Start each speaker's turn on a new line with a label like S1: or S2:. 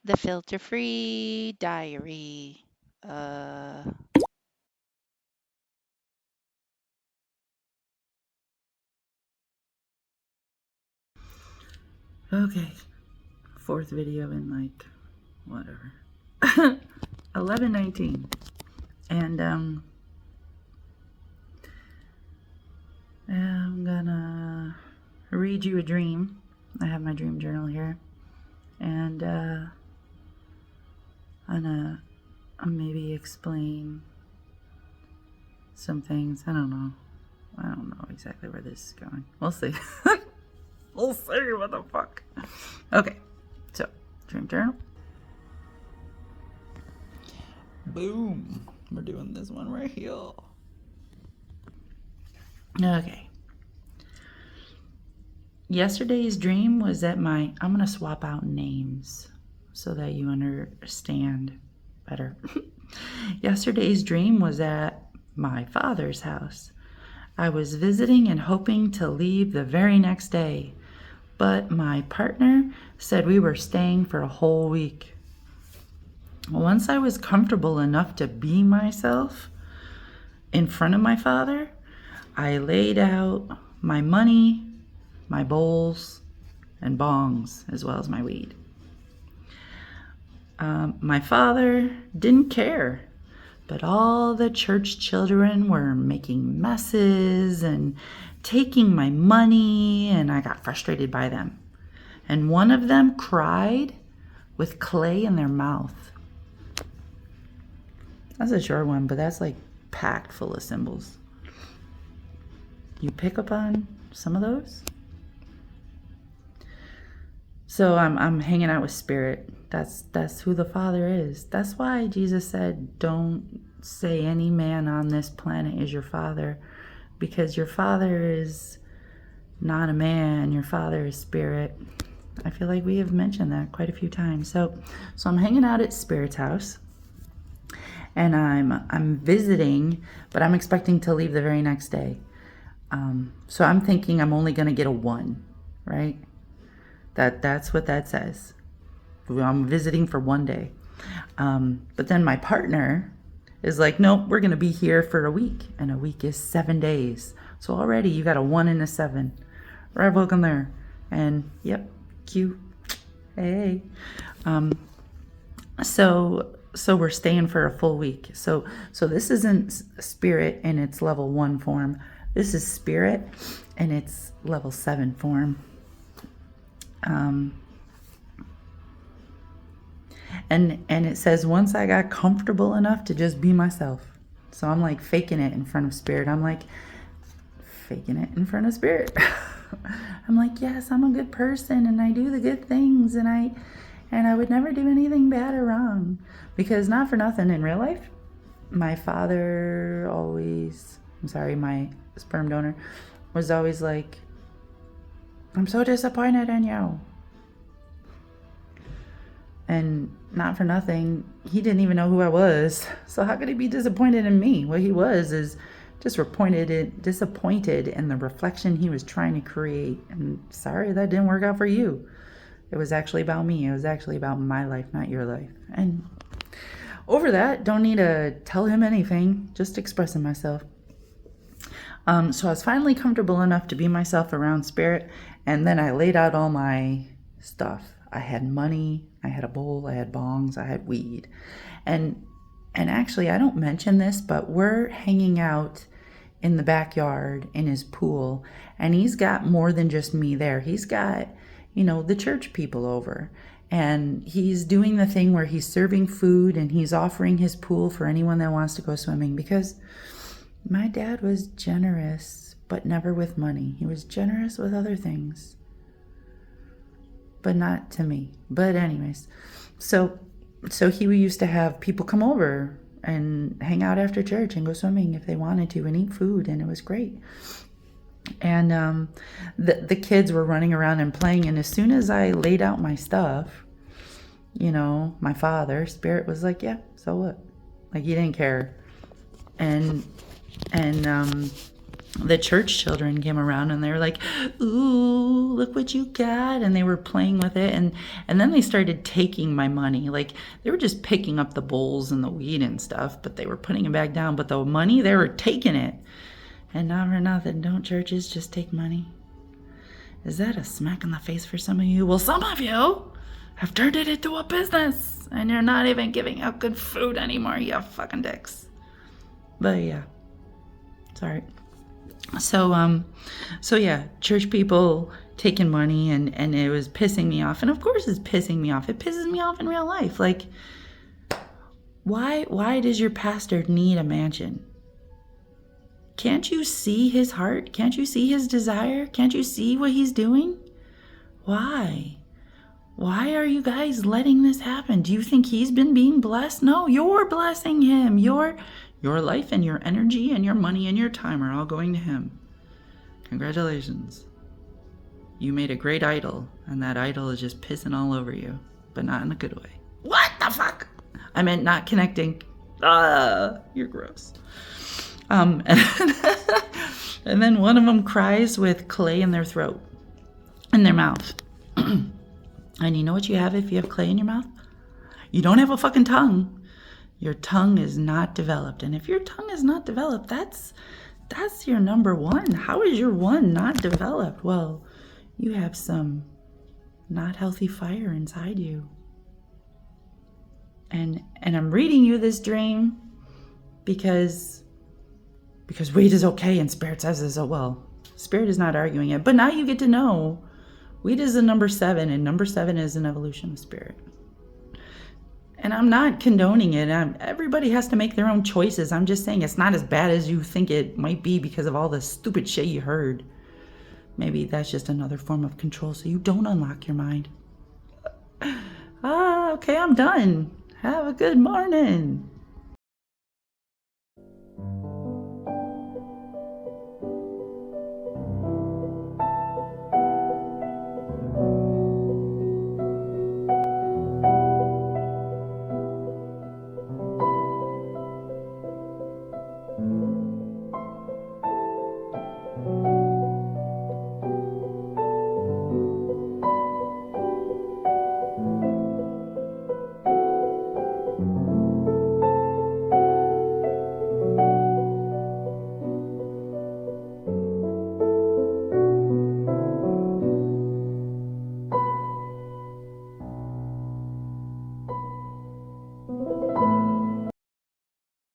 S1: The filter-free diary. Uh,
S2: Okay, fourth video in like whatever 11:19, and I'm gonna read you a dream. I have my dream journal here, and I'm gonna maybe explain some things. I don't know exactly where this is going. We'll see. We'll see. What the fuck. Okay, so dream journal. Boom. We're doing this one right here. Okay. Yesterday's dream was that I'm going to swap out names so that you understand better. Yesterday's dream was at my father's house. I was visiting and hoping to leave the very next day, but my partner said we were staying for a whole week. Once I was comfortable enough to be myself in front of my father, I laid out my money, my bowls, and bongs, as well as my weed. My father didn't care, but all the church children were making messes and taking my money, and I got frustrated by them. And one of them cried with clay in their mouth. That's a short one, but that's like packed full of symbols. You pick up on some of those? So I'm hanging out with spirit. That's who the Father is. That's why Jesus said, don't say any man on this planet is your father, because your father is not a man, your father is spirit. I feel like we have mentioned that quite a few times. So I'm hanging out at Spirit's house, and I'm visiting, but I'm expecting to leave the very next day. So I'm thinking I'm only gonna get a 1, right? That's what that says. I'm visiting for 1 day. But then my partner is like, nope, we're gonna be here for a week, and a week is 7 days. So already you got a 1 and a 7. Right, welcome there. And yep, cute. Hey. So we're staying for a full week. So this isn't spirit in its level 1 form. This is spirit in its level 7 form. And it says, once I got comfortable enough to just be myself. So I'm like faking it in front of spirit. I'm like faking it in front of spirit. I'm like, yes, I'm a good person, and I do the good things, and I would never do anything bad or wrong. Because not for nothing, in real life, my father always, my sperm donor was always like, I'm so disappointed in you. And not for nothing, he didn't even know who I was. So how could he be disappointed in me? What he was is just disappointed in the reflection he was trying to create. And sorry, that didn't work out for you. It was actually about me. It was actually about my life, not your life. And over that, don't need to tell him anything, just expressing myself. So I was finally comfortable enough to be myself around spirit, and then I laid out all my stuff. I had money, I had a bowl, I had bongs, I had weed. And actually, I don't mention this, but we're hanging out in the backyard in his pool, and he's got more than just me there. He's got, the church people over. And he's doing the thing where he's serving food and he's offering his pool for anyone that wants to go swimming, because my dad was generous, but never with money. He was generous with other things, but not to me. But anyways, so he used to have people come over and hang out after church and go swimming if they wanted to and eat food, and it was great. And the kids were running around and playing, and as soon as I laid out my stuff, my father, spirit, was like, yeah, so what? Like, he didn't care. And the church children came around and they were like, ooh, look what you got. And they were playing with it. And then they started taking my money. Like, they were just picking up the bowls and the weed and stuff, but they were putting it back down. But the money, they were taking it. And not for nothing, don't churches just take money? Is that a smack in the face for some of you? Well, some of you have turned it into a business. And you're not even giving out good food anymore, you fucking dicks. But yeah, sorry. So yeah, church people taking money, and it was pissing me off. And of course it's pissing me off. It pisses me off in real life. Like, why does your pastor need a mansion? Can't you see his heart? Can't you see his desire? Can't you see what he's doing? Why? Why are you guys letting this happen? Do you think he's been being blessed? No, you're blessing him. Your life and your energy and your money and your time are all going to him. Congratulations. You made a great idol, and that idol is just pissing all over you, but not in a good way. What the fuck? I meant not connecting. You're gross. And then one of them cries with clay in their throat, in their mouth. And you know what you have if you have clay in your mouth? You don't have a fucking tongue. Your tongue is not developed. And if your tongue is not developed, that's your number one. How is your one not developed? Well, you have some not healthy fire inside you. And I'm reading you this dream because weed is okay and Spirit says this. Oh, well, Spirit is not arguing it. But now you get to know weed is a number 7, and number 7 is an evolution of spirit. And I'm not condoning it. Everybody has to make their own choices. I'm just saying it's not as bad as you think it might be because of all the stupid shit you heard. Maybe that's just another form of control so you don't unlock your mind. Okay, I'm done. Have a good morning.